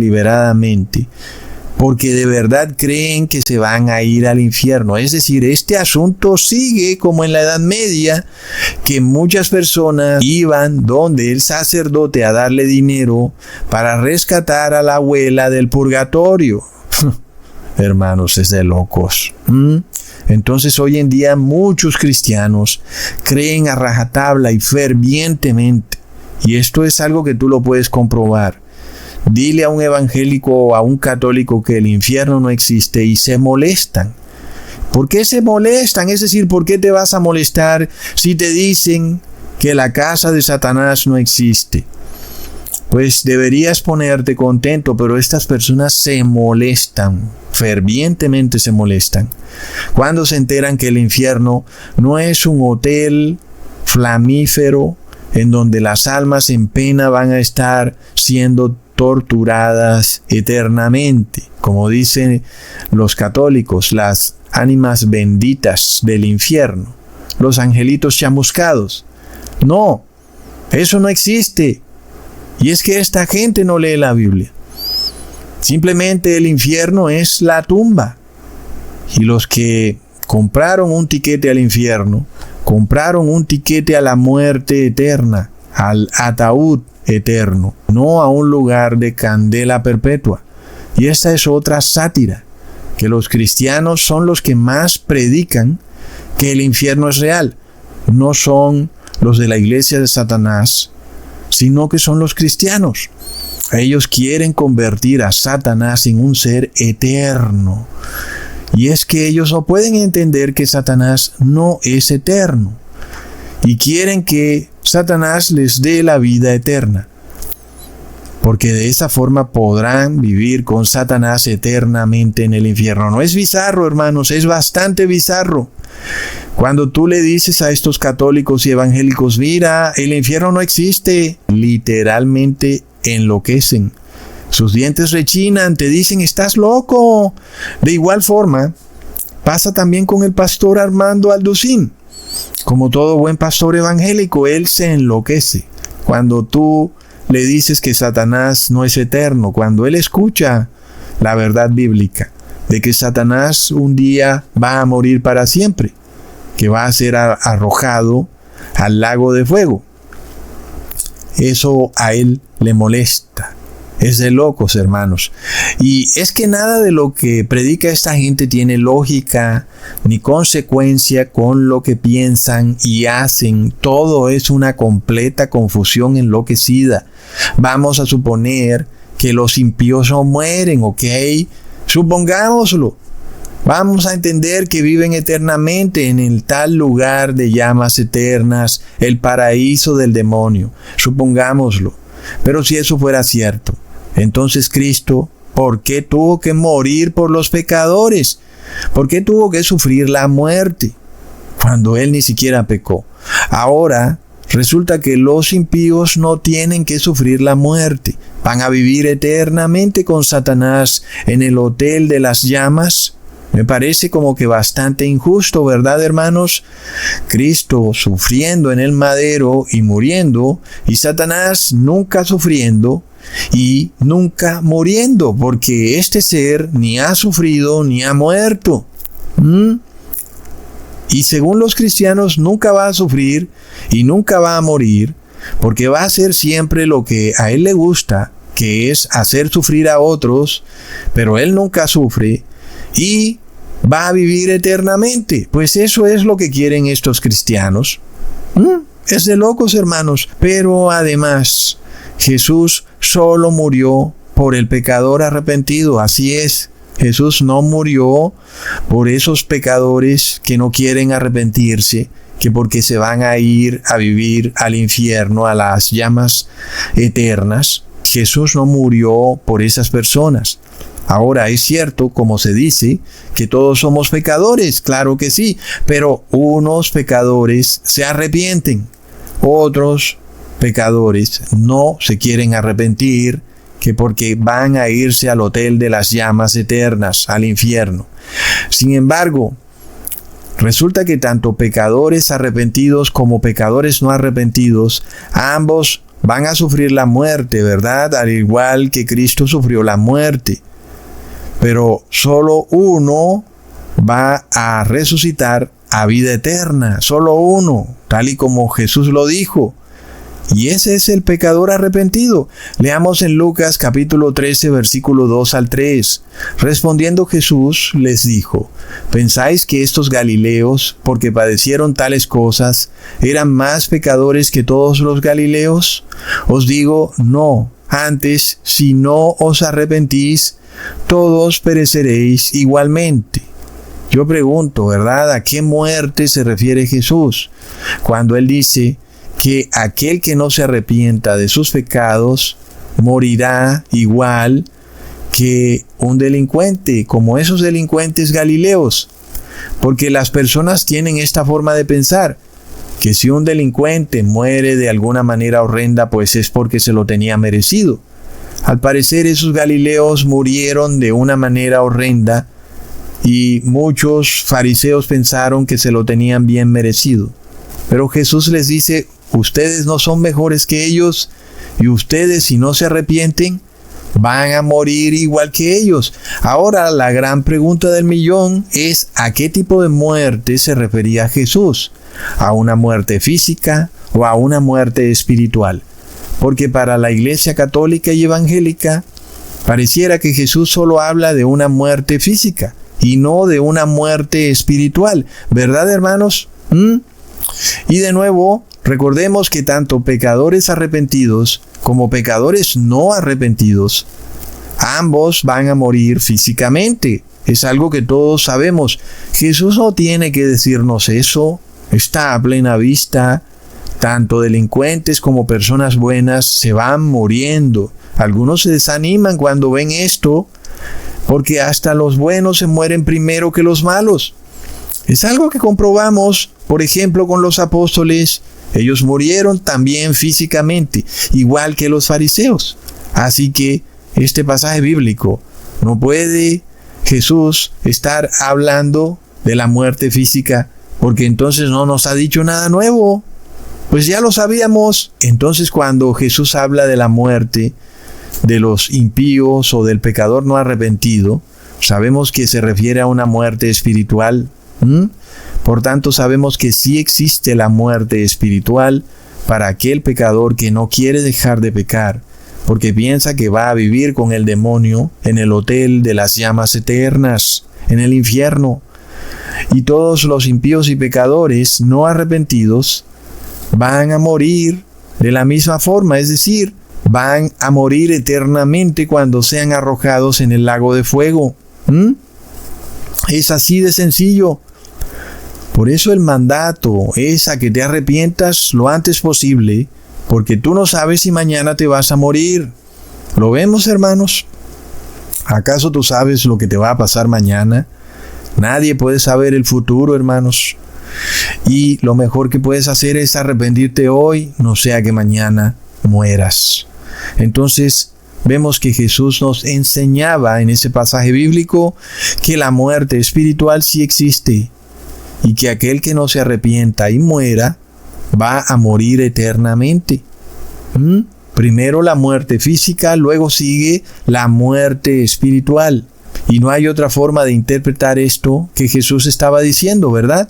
deliberadamente, porque de verdad creen que se van a ir al infierno. Es decir, este asunto sigue como en la Edad Media, que muchas personas iban donde el sacerdote a darle dinero para rescatar a la abuela del purgatorio. Hermanos, es de locos. Entonces hoy en día muchos cristianos creen a rajatabla y fervientemente, y esto es algo que tú lo puedes comprobar. Dile a un evangélico o a un católico que el infierno no existe y se molestan. ¿Por qué se molestan? Es decir, ¿por qué te vas a molestar si te dicen que la casa de Satanás no existe? Pues deberías ponerte contento, pero estas personas se molestan, fervientemente se molestan, cuando se enteran que el infierno no es un hotel flamífero en donde las almas en pena van a estar siendo torturadas eternamente, como dicen los católicos, las ánimas benditas del infierno, los angelitos chamuscados. No, eso no existe. Y es que esta gente no lee la Biblia. Simplemente el infierno es la tumba. Y los que compraron un tiquete al infierno, compraron un tiquete a la muerte eterna, al ataúd eterno, no a un lugar de candela perpetua. Y esta es otra sátira, que los cristianos son los que más predican que el infierno es real. No son los de la iglesia de Satanás, sino que son los cristianos. Ellos quieren convertir a Satanás en un ser eterno. Y es que ellos no pueden entender que Satanás no es eterno. Y quieren que Satanás les dé la vida eterna, porque de esa forma podrán vivir con Satanás eternamente en el infierno. No es bizarro, hermanos, es bastante bizarro. Cuando tú le dices a estos católicos y evangélicos, mira, el infierno no existe, literalmente enloquecen. Sus dientes rechinan, te dicen, estás loco. De igual forma, pasa también con el pastor Armando Alducín. Como todo buen pastor evangélico, él se enloquece cuando tú le dices que Satanás no es eterno, cuando él escucha la verdad bíblica de que Satanás un día va a morir para siempre, que va a ser arrojado al lago de fuego. Eso a él le molesta. Es de locos, hermanos. Y es que nada de lo que predica esta gente tiene lógica ni consecuencia con lo que piensan y hacen. Todo es una completa confusión enloquecida. Vamos a suponer que los impíos no mueren, ¿ok? Supongámoslo. Vamos a entender que viven eternamente en el tal lugar de llamas eternas, el paraíso del demonio. Supongámoslo. Pero si eso fuera cierto, entonces Cristo, ¿por qué tuvo que morir por los pecadores? ¿Por qué tuvo que sufrir la muerte cuando Él ni siquiera pecó? Ahora resulta que los impíos no tienen que sufrir la muerte. Van a vivir eternamente con Satanás en el hotel de las llamas. Me parece como que bastante injusto, ¿verdad, hermanos? Cristo sufriendo en el madero y muriendo, y Satanás nunca sufriendo y nunca muriendo, porque este ser ni ha sufrido ni ha muerto. Y según los cristianos nunca va a sufrir y nunca va a morir, porque va a hacer siempre lo que a él le gusta, que es hacer sufrir a otros, pero él nunca sufre y va a vivir eternamente. Pues eso es lo que quieren estos cristianos. Es de locos, hermanos. Pero además, Jesús solo murió por el pecador arrepentido. Así es. Jesús no murió por esos pecadores que no quieren arrepentirse, que porque se van a ir a vivir al infierno, a las llamas eternas. Jesús no murió por esas personas. Ahora es cierto, como se dice, que todos somos pecadores, claro que sí, pero unos pecadores se arrepienten, otros pecadores no se quieren arrepentir, que porque van a irse al hotel de las llamas eternas, al infierno. Sin embargo, resulta que tanto pecadores arrepentidos como pecadores no arrepentidos, ambos van a sufrir la muerte, ¿verdad? Al igual que Cristo sufrió la muerte. Pero solo uno va a resucitar a vida eterna, solo uno, tal y como Jesús lo dijo. Y ese es el pecador arrepentido. Leamos en Lucas capítulo 13, versículo 2 al 3. Respondiendo Jesús les dijo: ¿pensáis que estos galileos, porque padecieron tales cosas, eran más pecadores que todos los galileos? Os digo, no. Antes, si no os arrepentís, todos pereceréis igualmente. Yo pregunto, ¿verdad? ¿A qué muerte se refiere Jesús cuando Él dice que aquel que no se arrepienta de sus pecados morirá igual que un delincuente, como esos delincuentes galileos? Porque las personas tienen esta forma de pensar, que si un delincuente muere de alguna manera horrenda, pues es porque se lo tenía merecido. Al parecer esos galileos murieron de una manera horrenda y muchos fariseos pensaron que se lo tenían bien merecido. Pero Jesús les dice: ustedes no son mejores que ellos, y ustedes, si no se arrepienten, van a morir igual que ellos. Ahora, la gran pregunta del millón es: ¿a qué tipo de muerte se refería Jesús? ¿A una muerte física o a una muerte espiritual? Porque para la Iglesia católica y evangélica pareciera que Jesús solo habla de una muerte física y no de una muerte espiritual, ¿verdad, hermanos? Y de nuevo, recordemos que tanto pecadores arrepentidos como pecadores no arrepentidos, ambos van a morir físicamente. Es algo que todos sabemos. Jesús no tiene que decirnos eso. Está a plena vista. Tanto delincuentes como personas buenas se van muriendo. Algunos se desaniman cuando ven esto, porque hasta los buenos se mueren primero que los malos. Es algo que comprobamos, por ejemplo, con los apóstoles. Ellos murieron también físicamente, igual que los fariseos. Así que este pasaje bíblico no puede Jesús estar hablando de la muerte física, porque entonces no nos ha dicho nada nuevo. Pues ya lo sabíamos. Entonces, cuando Jesús habla de la muerte de los impíos o del pecador no arrepentido, sabemos que se refiere a una muerte espiritual. Por tanto, sabemos que sí existe la muerte espiritual para aquel pecador que no quiere dejar de pecar, porque piensa que va a vivir con el demonio en el hotel de las llamas eternas, en el infierno. Y todos los impíos y pecadores no arrepentidos van a morir de la misma forma, es decir, van a morir eternamente cuando sean arrojados en el lago de fuego. Es así de sencillo. Por eso el mandato es a que te arrepientas lo antes posible, porque tú no sabes si mañana te vas a morir. ¿Lo vemos, hermanos? ¿Acaso tú sabes lo que te va a pasar mañana? Nadie puede saber el futuro, hermanos. Y lo mejor que puedes hacer es arrepentirte hoy, no sea que mañana mueras. Entonces, vemos que Jesús nos enseñaba en ese pasaje bíblico que la muerte espiritual sí existe y que aquel que no se arrepienta y muera va a morir eternamente. Primero la muerte física, luego sigue la muerte espiritual. Y no hay otra forma de interpretar esto que Jesús estaba diciendo, ¿verdad?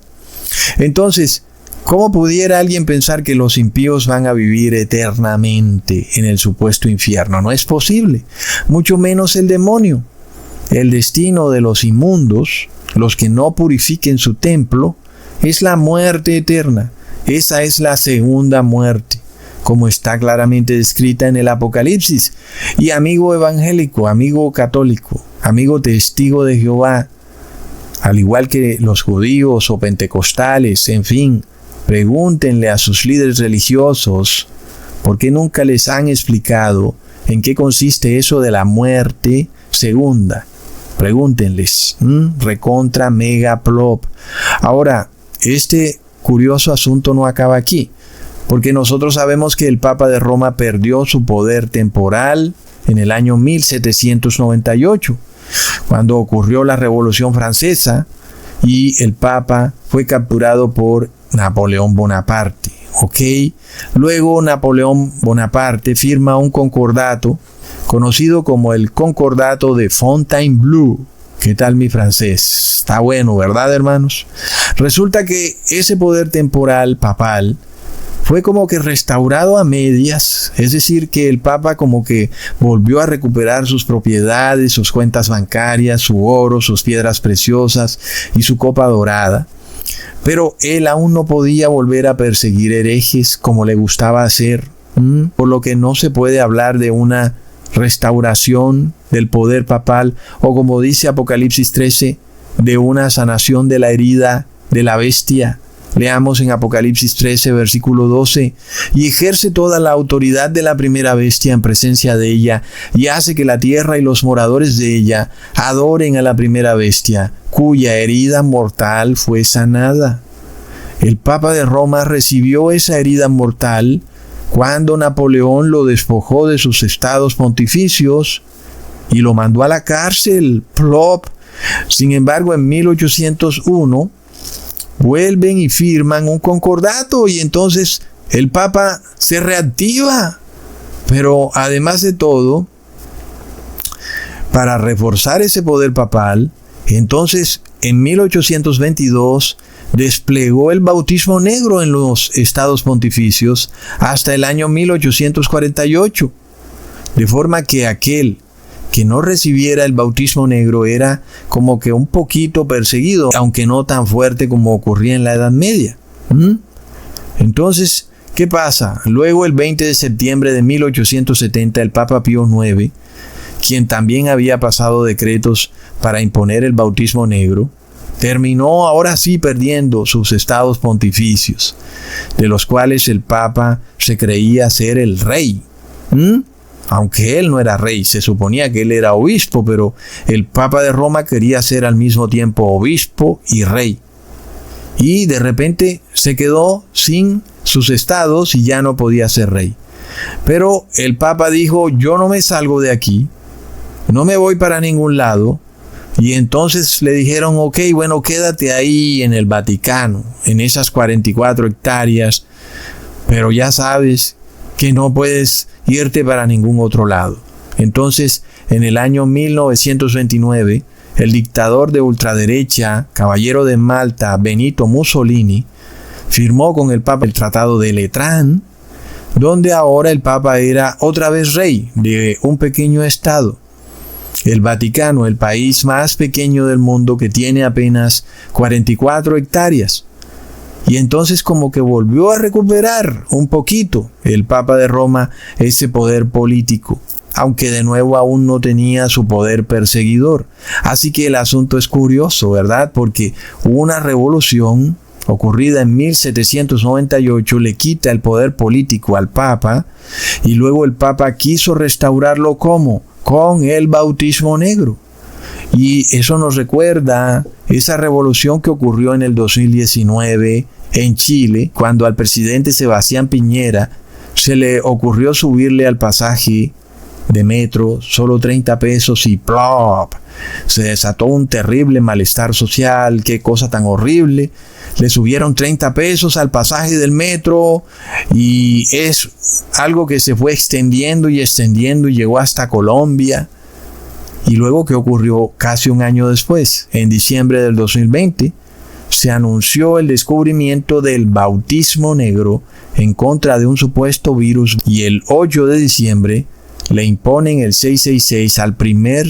Entonces, ¿cómo pudiera alguien pensar que los impíos van a vivir eternamente en el supuesto infierno? No es posible, mucho menos el demonio. El destino de los inmundos, los que no purifiquen su templo, es la muerte eterna. Esa es la segunda muerte, como está claramente descrita en el Apocalipsis. Y amigo evangélico, amigo católico, amigo testigo de Jehová, al igual que los judíos o pentecostales, en fin, pregúntenle a sus líderes religiosos por qué nunca les han explicado en qué consiste eso de la muerte segunda. Pregúntenles. Recontra mega plop. Ahora, este curioso asunto no acaba aquí, porque nosotros sabemos que el Papa de Roma perdió su poder temporal en el año 1798, cuando ocurrió la Revolución Francesa y el Papa fue capturado por Napoleón Bonaparte. ¿ok? Luego Napoleón Bonaparte firma un concordato conocido como el Concordato de Fontainebleau. ¿Qué tal mi francés? Está bueno, ¿verdad, hermanos? Resulta que ese poder temporal papal fue como que restaurado a medias, es decir, que el Papa como que volvió a recuperar sus propiedades, sus cuentas bancarias, su oro, sus piedras preciosas y su copa dorada. Pero él aún no podía volver a perseguir herejes como le gustaba hacer, por lo que no se puede hablar de una restauración del poder papal, o como dice Apocalipsis 13, de una sanación de la herida de la bestia. Leamos en Apocalipsis 13, versículo 12, y ejerce toda la autoridad de la primera bestia en presencia de ella, y hace que la tierra y los moradores de ella adoren a la primera bestia, cuya herida mortal fue sanada. El Papa de Roma recibió esa herida mortal cuando Napoleón lo despojó de sus estados pontificios y lo mandó a la cárcel. Plop. Sin embargo, en 1801 vuelven y firman un concordato y entonces el Papa se reactiva. Pero además de todo, para reforzar ese poder papal, entonces en 1822 desplegó el bautismo negro en los estados pontificios hasta el año 1848, de forma que aquel que no recibiera el bautismo negro era como que un poquito perseguido, aunque no tan fuerte como ocurría en la Edad Media. Entonces, ¿qué pasa? Luego, el 20 de septiembre de 1870, el Papa Pío IX, quien también había pasado decretos para imponer el bautismo negro, terminó ahora sí perdiendo sus estados pontificios, de los cuales el Papa se creía ser el rey. Aunque él no era rey, se suponía que él era obispo, pero el Papa de Roma quería ser al mismo tiempo obispo y rey. Y de repente se quedó sin sus estados y ya no podía ser rey. Pero el Papa dijo, yo no me salgo de aquí, no me voy para ningún lado. Y entonces le dijeron, ok, bueno, quédate ahí en el Vaticano, en esas 44 hectáreas, pero ya sabes que no puedes irte para ningún otro lado. Entonces, en el año 1929, el dictador de ultraderecha, caballero de Malta, Benito Mussolini, firmó con el Papa el Tratado de Letrán, donde ahora el Papa era otra vez rey de un pequeño estado. El Vaticano, el país más pequeño del mundo, que tiene apenas 44 hectáreas. Y entonces como que volvió a recuperar un poquito el Papa de Roma ese poder político, aunque de nuevo aún no tenía su poder perseguidor. Así que el asunto es curioso, ¿verdad? Porque una revolución ocurrida en 1798 le quita el poder político al Papa, y luego el Papa quiso restaurarlo ¿cómo? Con el bautismo negro. Y eso nos recuerda esa revolución que ocurrió en el 2019 en Chile, cuando al presidente Sebastián Piñera se le ocurrió subirle al pasaje de metro solo 30 pesos y ¡plop! Se desató un terrible malestar social. ¡Qué cosa tan horrible! Le subieron 30 pesos al pasaje del metro y es algo que se fue extendiendo y llegó hasta Colombia. Y luego, ¿qué ocurrió casi un año después? En diciembre del 2020, se anunció el descubrimiento del bautismo negro en contra de un supuesto virus, y el 8 de diciembre le imponen el 666 al primer